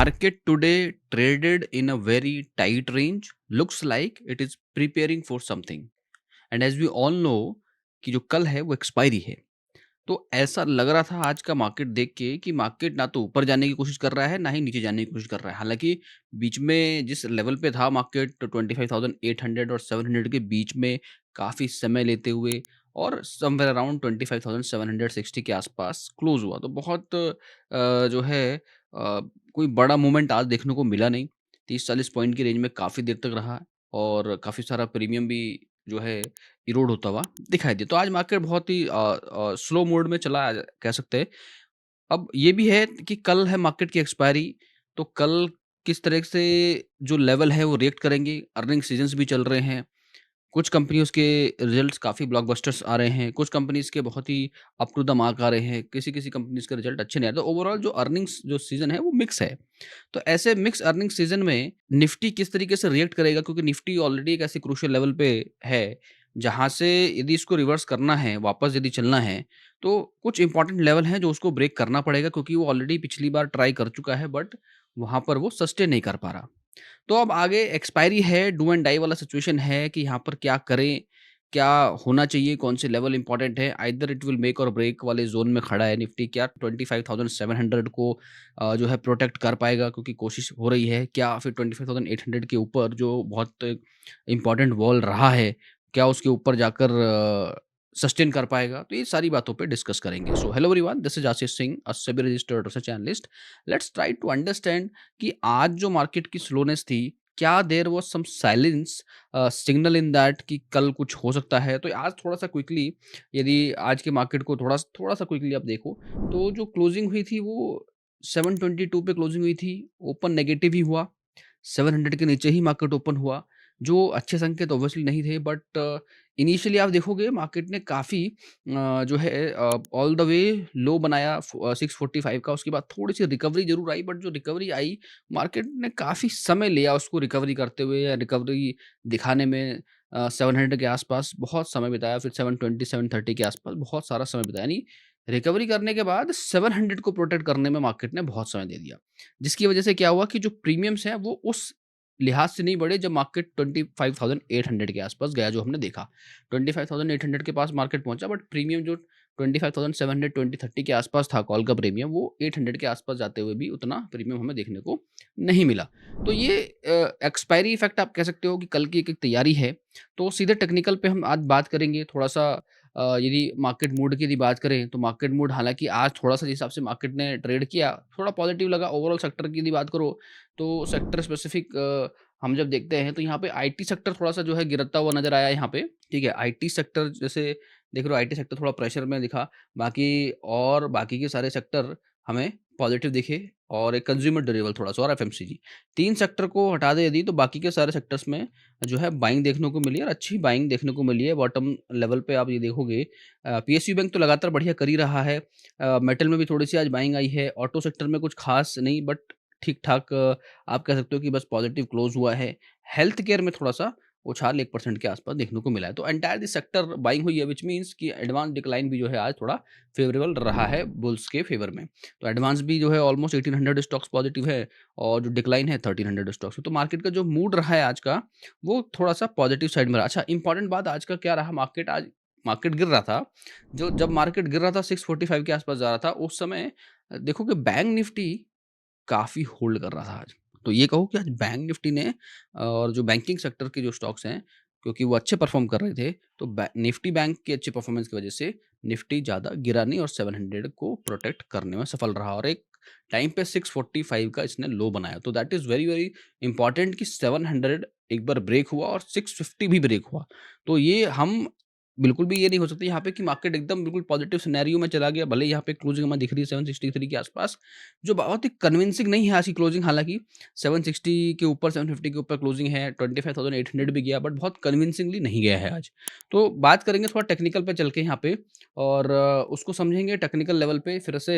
Market today traded in a very tight range, looks like it is preparing for something. And as we all know कि जो कल है वो expiry है। तो ऐसा लग रहा था आज का मार्केट देख के कि मार्केट ना तो ऊपर जाने की कोशिश कर रहा है, ना ही नीचे जाने की कोशिश कर रहा है। हालाँकि बीच में जिस लेवल पे था मार्केट 25,800 और 700 के बीच में काफ़ी समय लेते हुए और समव्हेयर अराउंड 25,760 के आसपास क्लोज़ हुआ। तो बहुत जो है कोई बड़ा मूवमेंट आज देखने को मिला नहीं। 30-40 पॉइंट की रेंज में काफ़ी देर तक रहा और काफ़ी सारा प्रीमियम भी जो है इरोड होता हुआ दिखाई दिया। तो आज मार्केट बहुत ही स्लो मोड में चला कह सकते हैं। अब ये भी है कि कल है मार्केट की एक्सपायरी, तो कल किस तरह से जो लेवल है वो रिएक्ट करेंगे। अर्निंग सीज़न्स भी चल रहे हैं। कुछ कंपनीज़ के रिज़ल्ट्स काफ़ी ब्लॉकबस्टर्स आ रहे हैं, कुछ कंपनीज़ के बहुत ही अप टू द मार्क आ रहे हैं, किसी-किसी कंपनीज़ के रिज़ल्ट अच्छे नहीं आ रहे। तो ओवरऑल जो अर्निंग्स जो सीज़न है वो मिक्स है। तो ऐसे मिक्स अर्निंग सीज़न में निफ्टी किस तरीके से रिएक्ट करेगा, क्योंकि निफ्टी ऑलरेडी एक ऐसे क्रूशियल लेवल पे है, जहाँ से यदि इसको रिवर्स करना है, वापस यदि चलना है, तो कुछ इंपॉर्टेंट लेवल हैं जो उसको ब्रेक करना पड़ेगा, क्योंकि वो ऑलरेडी पिछली बार ट्राई कर चुका है बट वहाँ पर वो सस्टेन नहीं कर पा रहा। तो अब आगे एक्सपायरी है, डू एंड डाई वाला सिचुएशन है कि यहाँ पर क्या करें? क्या होना चाहिए? कौन से लेवल इम्पोर्टेंट है? आइदर इट विल मेक और ब्रेक वाले ज़ोन में खड़ा है निफ्टी। क्या 25,700 को जो है प्रोटेक्ट कर पाएगा? क्योंकि कोशिश हो रही है। क्या फिर 25,800 के ऊपर जो बहुत इम्पोर्टेंट वॉल रहा है, क्या उसके ऊपर जाकर सस्टेन कर पाएगा? तो ये सारी बातों पे डिस्कस करेंगे। So hello everyone, this is Ashish Singh, a SEBI registered research analyst. Let's try to understand कि आज जो मार्केट की स्लोनेस थी, क्या there was some silence signal in that कि कल कुछ हो सकता है? तो आज थोड़ा-सा क्विकली यदि आज के मार्केट को थोड़ा-सा क्विकली आप देखो, तो जो क्लोजिंग हुई थी वो 722 पे क्लोजिंग हुई थी, ओपन नेगेटिव ही हुआ, 700 के नीचे ही मार्केट ओपन हुआ, जो अच्छे संकेत ऑब्वियसली नहीं थे बट इनिशियली आप देखोगे मार्केट ने काफ़ी जो है ऑल द वे लो बनाया 645 का, उसके बाद थोड़ी-सी रिकवरी ज़रूर आई बट जो रिकवरी आई, मार्केट ने काफ़ी समय लिया उसको रिकवरी करते हुए या रिकवरी दिखाने में 700 के आसपास बहुत समय बिताया, फिर 720, 730 के आसपास बहुत सारा समय बिताया। यानी रिकवरी करने के बाद 700 को प्रोटेक्ट करने में मार्केट ने बहुत समय दे दिया। जिसकी वजह से क्या हुआ कि जो प्रीमियम्स हैं वो उस लिहाज से नहीं बढ़े जब मार्केट 25,800 के आसपास गया, जो हमने देखा। 25,800 के पास मार्केट पहुँचा बट प्रीमियम जो 25,700 2030 के आसपास था कॉल का प्रीमियम, वो 800 के आसपास जाते हुए भी उतना प्रीमियम हमें देखने को नहीं मिला। तो ये एक्सपायरी इफ़ेक्ट आप कह सकते हो कि कल की एक एक तैयारी है। तो सीधे टेक्निकल पे हम आज बात करेंगे थोड़ा-सा। यदि मार्केट मूड की यदि बात करें तो मार्केट मूड हालाँकि आज थोड़ा-सा जिस हिसाब से मार्केट ने ट्रेड किया, थोड़ा पॉजिटिव लगा। ओवरऑल सेक्टर की यदि बात करो तो सेक्टर स्पेसिफिक हम जब देखते हैं तो यहाँ पे आईटी सेक्टर थोड़ा-सा जो है गिरता हुआ नज़र आया यहाँ पे, ठीक है? आईटी सेक्टर जैसे देख रहे हो, आईटी सेक्टर थोड़ा प्रेशर में दिखा, बाकी के सारे सेक्टर हमें पॉजिटिव दिखे और एक कंज्यूमर ड्यूरेबल थोड़ा-सा और एफएमसीजी। 3 सेक्टर को हटा दें यदि तो बाकी के सारे सेक्टर्स में जो है बाइंग देखने को मिली और अच्छी बाइंग देखने को मिली है। बॉटम लेवल पे आप ये देखोगे पीएसयू बैंक तो लगातार बढ़िया कर ही रहा है। मेटल में भी थोड़ी-सी आज बाइंग आई है। ऑटो सेक्टर में कुछ खास नहीं बट ठीक-ठाक आप कह सकते हो कि बस पॉजिटिव क्लोज़ हुआ है। हेल्थ केयर में थोड़ा-सा उछाल 1% के आसपास देखने को मिला है। तो एंटायर द सेक्टर बाइंग हुई है, व्हिच मीन्स कि एडवांस डिक्लाइन भी जो है आज थोड़ा फेवरेबल रहा है बुल्स के फेवर में। तो एडवांस भी जो है ऑलमोस्ट 1800 स्टॉक्स पॉजिटिव है और जो डिक्लाइन है 1300 स्टॉक्स है। तो मार्केट का जो मूड रहा है आज का, वो थोड़ा-सा पॉजिटिव साइड में रहा। अच्छा, इम्पोर्टेंट बात आज का क्या रहा, मार्केट गिर रहा था। जब मार्केट गिर रहा था 645 के आसपास जा रहा था, उस समय देखोगे बैंक निफ्टी काफ़ी होल्ड कर रहा था आज। तो ये कहो कि आज बैंक निफ्टी ने और जो बैंकिंग सेक्टर के जो स्टॉक्स हैं, क्योंकि वो अच्छे परफ़ॉर्म कर रहे थे, तो निफ्टी बैंक के अच्छे परफ़ॉर्मेंस की वज़ह से निफ्टी ज़्यादा गिरा नहीं और 700 को प्रोटेक्ट करने में सफल रहा और एक टाइम पे 645 का इसने लो बनाया। तो that is very, very important कि 700 एक बार ब्रेक हुआ और 650 भी ब्रेक हुआ। तो ये हम बिल्कुल भी ये नहीं हो सकता यहाँ पे कि मार्केट एकदम बिल्कुल पॉजिटिव सिनेरियो में चला गया, भले ही यहाँ पे क्लोजिंग हमें दिख रही है 763 के आसपास, जो बहुत ही कन्विंसिंग नहीं है आज की क्लोजिंग। हालाँकि 760 के ऊपर 750 के ऊपर क्लोजिंग है, 25,800 भी गया बट बहुत कन्विंसिंगली नहीं गया है आज। तो बात करेंगे थोड़ा टेक्निकल पे चल के यहाँ पे और उसको समझेंगे टेक्निकल लेवल पे फिर से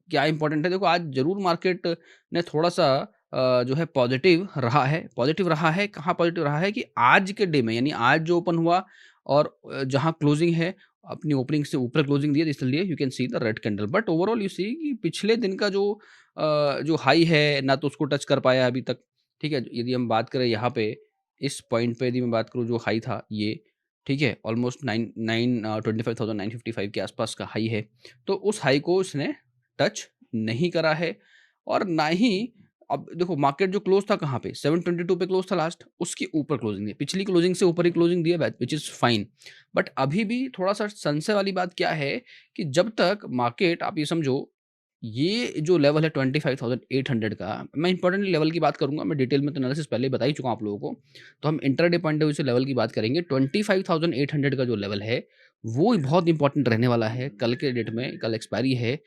क्या इंपॉर्टेंट है। देखो, आज ज़रूर मार्केट ने थोड़ा-सा जो है पॉजिटिव रहा है, कहाँ पॉजिटिव रहा है कि आज के डे में यानी आज जो ओपन हुआ और जहाँ क्लोजिंग है अपनी ओपनिंग से ऊपर क्लोजिंग दी है, इसलिए you can see the red candle. But overall you see कि पिछले दिन का जो हाई है ना तो उसको टच कर पाया अभी तक, ठीक है। यदि हम बात करें यहाँ पे इस पॉइंट पे, यदि मैं बात करूँ जो हाई था ये, ठीक है, ऑलमोस्ट 25,955 के आसपास का हाई है। तो उस हाई को इसने टच नहीं करा है, और ना ही अब देखो मार्केट जो क्लोज था कहाँ पे, 722 पे क्लोज था लास्ट, उसके ऊपर क्लोजिंग दी, पिछली क्लोजिंग से ऊपर ही क्लोजिंग दी है, विच इज फाइन। बट अभी भी थोड़ा सा संशय वाली बात क्या है कि जब तक मार्केट, आप ये समझो, ये जो लेवल है 25,800 का, मैं इंपॉर्टेंट लेवल की बात करूंगा, मैं डिटेल में तो एनालिसिस पहले ही बता ही चुका हूं आप लोगों को। तो हम इंटरडे पॉइंट ऑफ व्यू से लेवल की बात करेंगे। 25,800 का जो लेवल है वो बहुत इंपॉर्टेंट रहने वाला है कल के डेट में, कल एक्सपायरी है।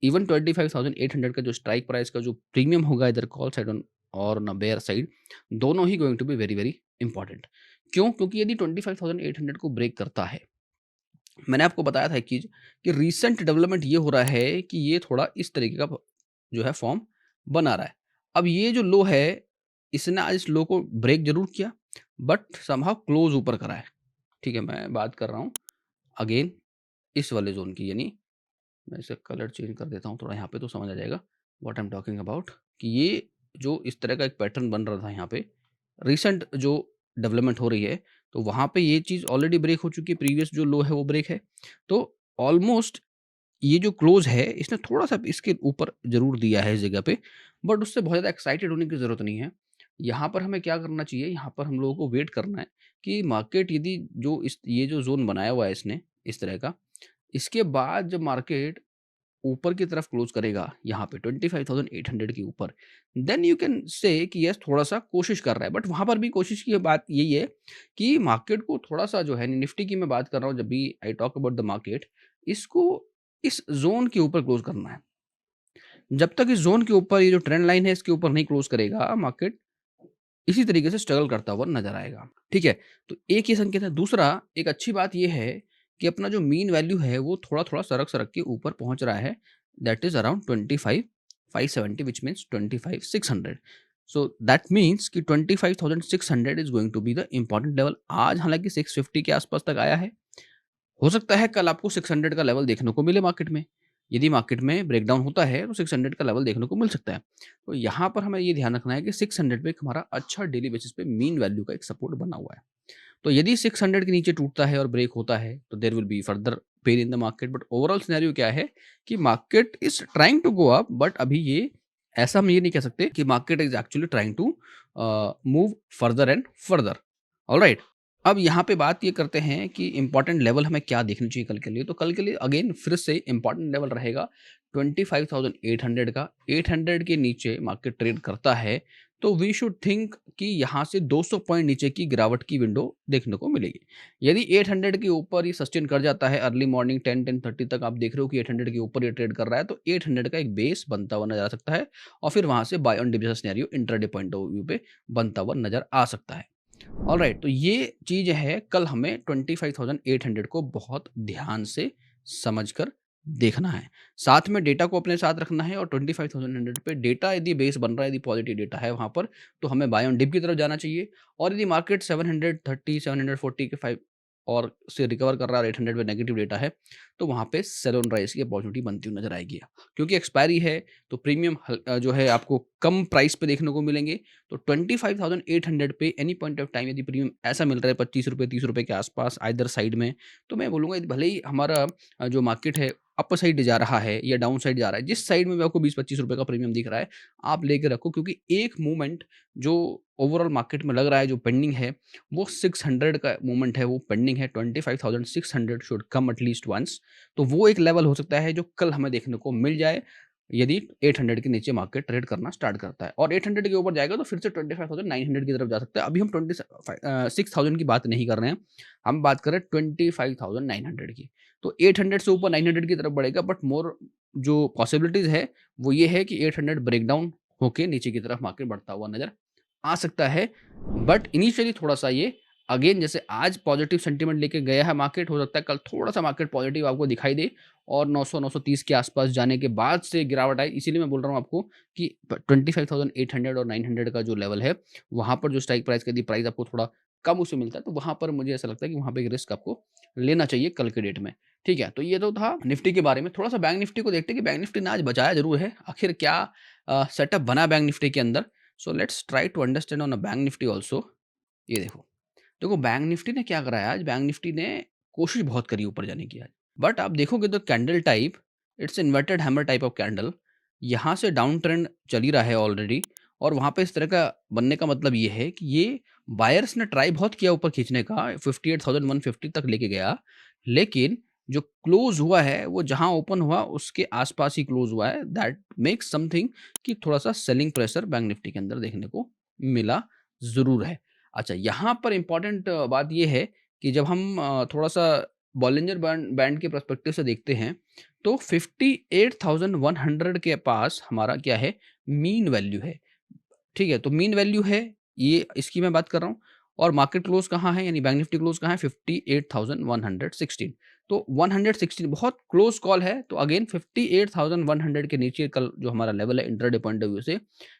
इवन 25,800 का जो स्ट्राइक प्राइस का जो प्रीमियम होगा इधर कॉल साइड और ना बेयर साइड, दोनों ही going to be very very important. क्यों? क्योंकि यदि 25,800 को ब्रेक करता है, मैंने आपको बताया था एक चीज कि रीसेंट डेवलपमेंट ये हो रहा है कि ये थोड़ा इस तरीके का जो है फॉर्म बना रहा है। अब ये जो लो है, इसने आज इस लो को ब्रेक जरूर किया, बट समहाउ क्लोज ऊपर करा है, ठीक है। मैं बात कर रहा हूँ अगेन इस वाले जोन की, यानी मैं इसे कलर चेंज कर देता हूँ थोड़ा यहाँ पे, तो समझ आ जाएगा what I am talking about. कि ये जो इस तरह का एक पैटर्न बन रहा था यहाँ पे, रिसेंट जो डेवलपमेंट हो रही है, तो वहाँ पे ये चीज़ ऑलरेडी ब्रेक हो चुकी है, प्रीवियस जो लो है वो ब्रेक है। तो ऑलमोस्ट ये जो क्लोज है इसने थोड़ा सा इसके ऊपर जरूर दिया है इस जगह पे, बट उससे बहुत ज़्यादा एक्साइटेड होने की ज़रूरत नहीं है। यहाँ पर हमें क्या करना चाहिए, यहाँ पर हम लोगों को वेट करना है कि मार्केट यदि जो इस ये जो जोन बनाया हुआ है इसने इस तरह का, इसके बाद जब मार्केट ऊपर की तरफ क्लोज करेगा यहाँ पे 25,800 के ऊपर, देन यू कैन से कि यस थोड़ा सा कोशिश कर रहा है। बट वहां पर भी कोशिश की बात यही है कि मार्केट को थोड़ा सा जो है, निफ्टी की मैं बात कर रहा हूँ, जब भी I talk about the market, इसको इस जोन के ऊपर क्लोज करना है। जब तक इस जोन के ऊपर ये जो ट्रेंड लाइन है इसके ऊपर नहीं क्लोज करेगा, मार्केट इसी तरीके से स्ट्रगल करता हुआ नजर आएगा, ठीक है। तो एक ये संकेत है। दूसरा, एक अच्छी बात ये है कि अपना जो मीन वैल्यू है वो थोड़ा थोड़ा सरक सरक के ऊपर पहुंच रहा है, that is around 25,570, which means 25,600। So that means कि 25,600 is going to be the important level. आज हालांकि 650 के आसपास तक आया है, हो सकता है कल आपको 600 का लेवल देखने को मिले मार्केट में। यदि मार्केट में ब्रेकडाउन होता है तो 600 का लेवल देखने को मिल सकता है। तो यहाँ पर हमें ये ध्यान रखना है कि 600 पे एक हमारा अच्छा डेली बेसिस पे मीन वैल्यू का एक सपोर्ट बना हुआ है। तो यदि 600 के नीचे टूटता है और ब्रेक होता है तो there will be further pain in the market. But overall scenario क्या है कि market is trying to go up, but अभी ये ऐसा हम ये नहीं कह सकते कि market is actually trying to move further and further. Alright, अब यहाँ पे बात ये करते हैं कि इंपॉर्टेंट लेवल हमें क्या देखना चाहिए कल के लिए। तो कल के लिए अगेन फिर से इंपॉर्टेंट लेवल रहेगा 25,800 का। 800 के नीचे मार्केट ट्रेड करता है तो वी शुड थिंक कि यहाँ से 200 पॉइंट नीचे की गिरावट की विंडो देखने को मिलेगी। यदि 800 के ऊपर ये सस्टेन कर जाता है, अर्ली मॉर्निंग 10-10:30 तक आप देख रहे हो कि 800 के ऊपर ये ट्रेड कर रहा है, तो 800 का एक बेस बनता हुआ नजर आ सकता है, और फिर वहां से बाय ऑन डिप जैसा scenario intraday point of view पे बनता हुआ नजर आ सकता है। ऑलराइट, तो ये चीज है, कल हमें 25,800 को बहुत ध्यान से समझकर देखना है। साथ में डेटा को अपने साथ रखना है, और 25,100 पे डेटा यदि बेस बन रहा है, यदि पॉजिटिव डेटा है वहां पर, तो हमें बाय ऑन डिप की तरफ जाना चाहिए। और यदि मार्केट 730 740 के 5 और से रिकवर कर रहा है और 800 पे नेगेटिव डेटा है, तो वहां पे सेल ऑन राइज की अपॉर्चुनिटी बनती हुई नजर आएगी। क्योंकि एक्सपायरी है तो प्रीमियम जो है आपको कम प्राइस पे देखने को मिलेंगे। तो 25,800 पे एनी पॉइंट ऑफ टाइम यदि प्रीमियम ऐसा मिल रहा है 25 रुपये 30 रुपये के आसपास आइदर साइड में, तो मैं बोलूँगा भले ही हमारा जो मार्केट है अप साइड जा रहा है या डाउन साइड जा रहा है, जिस साइड में भी आपको 20-25 रुपये का प्रीमियम दिख रहा है आप लेके रखो। क्योंकि एक मूवमेंट जो ओवरऑल मार्केट में लग रहा है जो पेंडिंग है, वो 600 का मूवमेंट है, वो पेंडिंग है। 25,600 शुड कम एटलीस्ट वंस। तो वो एक लेवल हो सकता है जो कल हमें देखने को मिल जाए यदि 800 के नीचे मार्केट ट्रेड करना स्टार्ट करता है। और 800 के ऊपर जाएगा तो फिर से 25,900 की तरफ जा सकता है। अभी हम 26,000 की बात नहीं कर रहे हैं, हम बात कर रहे हैं 25,900 की। तो 800 से ऊपर 900 की तरफ बढ़ेगा, बट मोर जो पॉसिबिलिटीज है वो ये है कि 800 ब्रेकडाउन होके नीचे की तरफ मार्केट बढ़ता हुआ नजर आ सकता है। बट इनिशियली थोड़ा सा ये अगेन, जैसे आज पॉजिटिव सेंटीमेंट लेके गया है मार्केट, हो सकता है कल थोड़ा सा मार्केट पॉजिटिव आपको दिखाई दे और 900-930 के आसपास जाने के बाद से गिरावट आई। इसीलिए मैं बोल रहा हूँ आपको कि 25,800 और 900 का जो लेवल है वहां पर जो स्ट्राइक प्राइस का यदि प्राइस आपको थोड़ा कम उसे मिलता है, तो वहाँ पर मुझे ऐसा लगता है कि वहाँ पे एक रिस्क आपको लेना चाहिए कल के डेट में। ठीक है, तो ये तो था निफ्टी के बारे में। थोड़ा-सा बैंक निफ्टी को देखते हैं कि बैंक निफ्टी ने आज बचाया ज़रूर है। आखिर क्या सेटअप बना बैंक निफ्टी के अंदर? So let's try to understand on a bank Nifty also. ये देखो, देखो बैंक निफ्टी ने क्या करा है आज, बैंक निफ्टी ने कोशिश बहुत करी ऊपर जाने की आज। बट आप देखोगे तो candle type, it's inverted hammer type of candle. यहाँ से डाउन ट्रेंड चल ही रहा है ऑलरेडी, और वहाँ पे इस तरह का बनने का मतलब ये है कि ये बायर्स ने ट्राई बहुत किया ऊपर खींचने का, 58,150 तक लेके गया, लेकिन जो क्लोज हुआ है वो जहाँ ओपन हुआ उसके आसपास ही क्लोज हुआ है। दैट मेक्स समथिंग कि थोड़ा सा सेलिंग प्रेशर बैंक निफ्टी के अंदर देखने को मिला ज़रूर है। अच्छा, यहाँ पर इम्पोर्टेंट बात ये है कि जब हम थोड़ा-सा बॉलिंजर बैंड बैंड के पर्सपेक्टिव से देखते हैं, तो 58,100 के पास हमारा क्या है, मीन वैल्यू है। ठीक है, तो मीन वैल्यू है, ये इसकी मैं बात कर रहा हूँ, और मार्केट क्लोज़ कहाँ है, यानी बैंक निफ्टी क्लोज़ कहाँ है, 58,116। तो 116 बहुत क्लोज़ कॉल है, तो अगेन 58,100 के नीचे कल जो हमारा लेवल है इंट्राडे पॉइंट ऑफ व्यू से,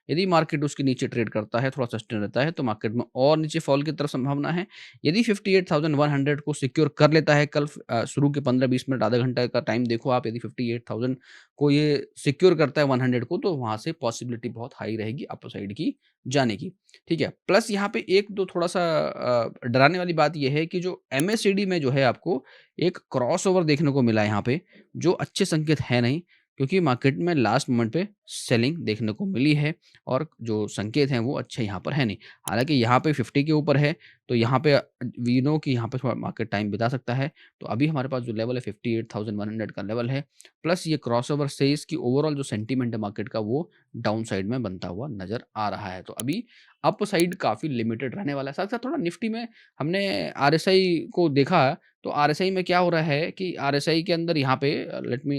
यदि मार्केट उसके नीचे ट्रेड करता है, थोड़ा सस्टेन रहता है, तो मार्केट में और नीचे फॉल की तरफ संभावना है। यदि 58,100 को सिक्योर कर लेता है कल, शुरू के 15-20 मिनट, आधा घंटा का टाइम देखो आप, यदि 58,000 को ये सिक्योर करता है 100 को, तो वहाँ से पॉसिबिलिटी बहुत हाई रहेगी अपसाइड की जाने की। ठीक है, प्लस यहाँ पे एक दो थोड़ा-सा डराने वाली बात ये है कि जो एमएससीडी में जो है आपको एक क्रॉसओवर देखने को मिला है यहाँ पे, जो अच्छे संकेत है नहीं, क्योंकि मार्केट में लास्ट मोमेंट पे सेलिंग देखने को मिली है, और जो संकेत हैं वो अच्छे यहाँ पर है नहीं। हालाँकि यहाँ पे 50 के ऊपर है, तो यहाँ पे वी नो कि यहाँ पे थोड़ा मार्केट टाइम बिता सकता है। तो अभी हमारे पास जो लेवल है 58,100 का लेवल है, प्लस ये क्रॉसओवर सेज की ओवरऑल जो सेंटीमेंट है मार्केट का, वो डाउन साइड में बनता हुआ नज़र आ रहा है। तो अभी अप साइड काफ़ी लिमिटेड रहने वाला है। साथ-साथ थोड़ा निफ्टी में हमने आरएसआई को देखा, तो आरएसआई में क्या हो रहा है कि आरएसआई के अंदर यहाँ पे let me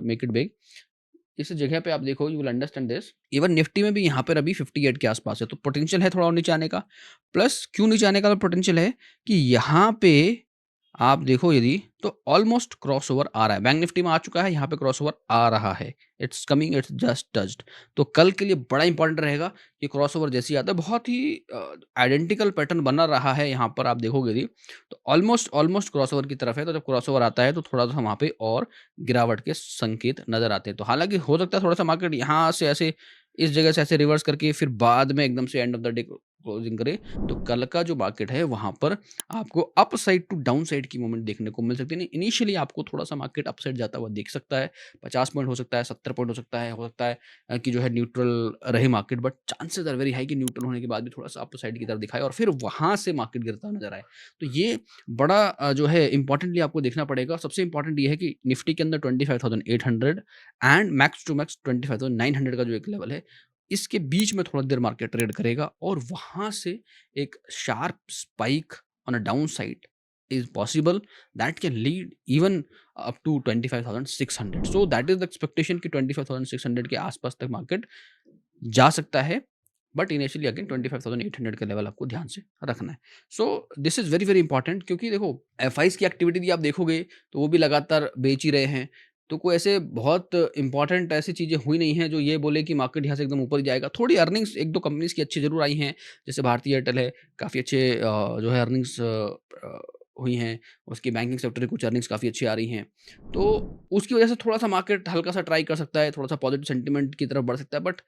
make it big, इस जगह पे आप देखो, you will understand this. Even Nifty में भी यहाँ पर अभी 58 के आसपास है, तो पोटेंशियल है थोड़ा और नीचे आने का। प्लस क्यों नीचे आने का पोटेंशियल है कि यहाँ पे आप देखो यदि, तो ऑलमोस्ट क्रॉसओवर आ रहा है। बैंक निफ्टी में आ चुका है, यहाँ पे क्रॉसओवर आ रहा है। It's coming, it's just touched. तो कल के लिए बड़ा इंपॉर्टेंट रहेगा कि क्रॉसओवर जैसे ही आता है, बहुत ही आइडेंटिकल पैटर्न बना रहा है यहाँ पर आप देखोगे यदि, तो ऑलमोस्ट ऑलमोस्ट क्रॉसओवर की तरफ है। तो जब क्रॉसओवर आता है तो थोड़ा-सा वहाँ पे और गिरावट के संकेत नज़र आते हैं। तो हालाँकि हो सकता है थोड़ा-सा मार्केट यहाँ से ऐसे, इस जगह से ऐसे रिवर्स करके फिर बाद में एकदम से end of the day closing करे, तो कल का जो मार्केट है वहाँ पर आपको up side to down side की मूवमेंट देखने को मिल सकती है। इनिशियली आपको थोड़ा-सा मार्केट अप साइड जाता हुआ दिख सकता है, 50 पॉइंट हो सकता है, 70 पॉइंट हो सकता है कि जो है न्यूट्रल रहे market, but chances are very high कि न्यूट्रल होने के बाद भी थोड़ा-सा अप साइड की तरफ दिखाए और फिर वहाँ से मार्केट गिरता नज़र आए। तो ये बड़ा जो है इम्पोर्टेंटली आपको देखना पड़ेगा। सबसे इम्पोर्टेंट ये है कि निफ्टी के अंदर 25,800 एंड मैक्स टू मैक्स 25,900 का जो एक लेवल है, इसके बीच में थोड़ा देर मार्केट ट्रेड करेगा, और वहाँ से एक sharp spike on a down side is possible that can lead even up to 25,600. So that is the expectation कि 25,600 के आसपास तक मार्केट जा सकता है, बट इनिशियली अगेन 25,800 का लेवल आपको ध्यान से रखना है। So this is very very important, क्योंकि देखो एफआईज की एक्टिविटी भी आप देखोगे तो वो भी लगातार बेच ही रहे हैं। तो कोई ऐसे बहुत इंपॉर्टेंट ऐसी चीज़ें हुई नहीं हैं जो ये बोले कि मार्केट यहाँ से एकदम ऊपर ही जाएगा। थोड़ी अर्निंग्स एक दो कंपनीज की अच्छी जरूर आई हैं, जैसे भारतीय एयरटेल है, काफ़ी अच्छे जो है अर्निंग्स हुई हैं, उसकी बैंकिंग सेक्टर की कुछ अर्निंग्स काफ़ी अच्छी आ रही हैं। तो उसकी वजह से थोड़ा-सा मार्केट हल्का-सा ट्राई कर सकता है, थोड़ा-सा पॉजिटिव सेंटिमेंट की तरफ बढ़ सकता है, बट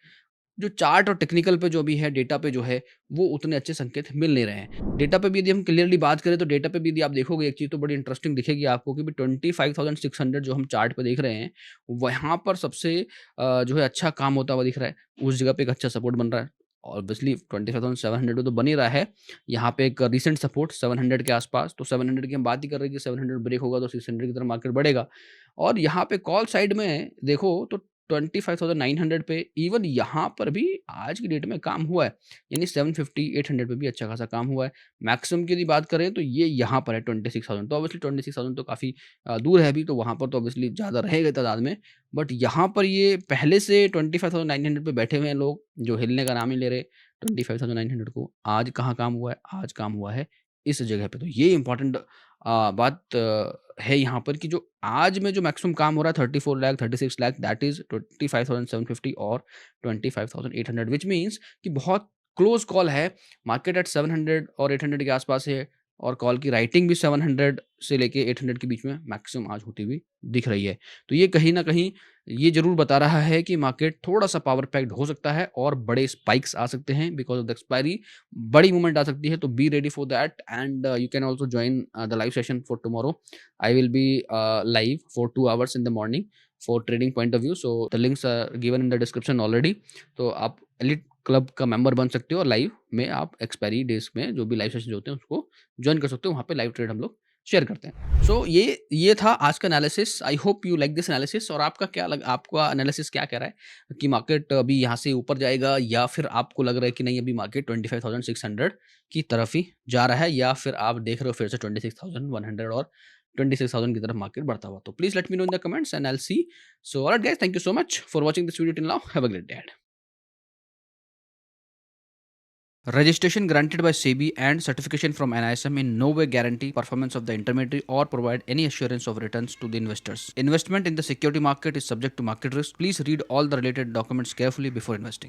जो चार्ट और टेक्निकल पे जो भी है, डेटा पे जो है, वो उतने अच्छे संकेत मिल नहीं रहे हैं। डेटा पे भी यदि हम क्लियरली बात करें, तो डेटा पे भी यदि आप देखोगे, एक चीज़ तो बड़ी इंटरेस्टिंग दिखेगी आपको कि 25,600 जो हम चार्ट पे देख रहे हैं, वहाँ पर सबसे जो है अच्छा काम होता हुआ दिख रहा है। उस जगह पे एक अच्छा सपोर्ट बन रहा है। ऑब्वियसली 25,700 पे तो बन ही रहा है। यहाँ पे एक रिसेंट सपोर्ट 700 के आसपास, तो 700 की हम बात ही कर रहे हैं कि 700 ब्रेक होगा तो 600 की तरफ मार्केट बढ़ेगा। और यहाँ पे कॉल साइड में देखो तो 25,900 पे इवन यहाँ पर भी आज की डेट में काम हुआ है, यानी 750-800 पे भी अच्छा खासा काम हुआ है। मैक्सिमम की यदि बात करें तो ये यहाँ पर है 26,000, तो ऑब्वियसली 26,000 तो काफ़ी दूर है अभी, तो वहाँ पर तो ऑब्वियसली ज़्यादा रहेगा तादाद में। बट यहाँ पर ये पहले से 25,900 पे बैठे हुए हैं लोग, जो हिलने का नाम ही ले रहे 25,900 को। आज कहाँ काम हुआ है? आज काम हुआ है इस जगह पे। तो ये इंपॉर्टेंट बात है यहाँ पर कि जो आज में जो मैक्सिमम काम हो रहा है 34 लाख 36 लाख, दैट इज़ 25,750 और 25,800, व्हिच मीन्स कि बहुत क्लोज कॉल है, मार्केट एट 700 और 800 के आसपास है और कॉल की राइटिंग भी 700 से लेके 800 के बीच में मैक्सिमम आज होती हुई दिख रही है। तो ये कहीं न कहीं ये ज़रूर बता रहा है कि मार्केट थोड़ा-सा पावर पैक्ड हो सकता है और बड़े स्पाइक्स आ सकते हैं बिकॉज़ ऑफ द एक्सपायरी, बड़ी मूवमेंट आ सकती है, तो be ready for that and you can also join the live session for tomorrow. I will be live for 2 hours in the morning for trading point of view. So the links are given in the description already. तो आप elite club का member बन सकते हो और live में आप expiry days में जो भी लाइव सेशन होते हैं उसको ज्वाइन कर सकते हो। वहाँ पे लाइव ट्रेड हम लोग शेयर करते हैं। सो ये था आज का analysis. I hope you like this analysis. और आपका एनालिसिस क्या कह रहा है कि मार्केट अभी यहाँ से ऊपर जाएगा या फिर आपको लग रहा है कि नहीं अभी मार्केट 25,600 की तरफ ही जा रहा है, या फिर आप देख रहे हो फिर से 26,100 और 26,000 की तरफ मार्केट बढ़ता हुआ? तो please let me know in the comments and I will see. So alright guys, thank you so much for watching this video till now. Have a great day. Registration granted by SEBI and certification from NISM in no way guarantee performance of the intermediary or provide any assurance of returns to the investors. Investment in the security market is subject to market risk. Please read all the related documents carefully before investing.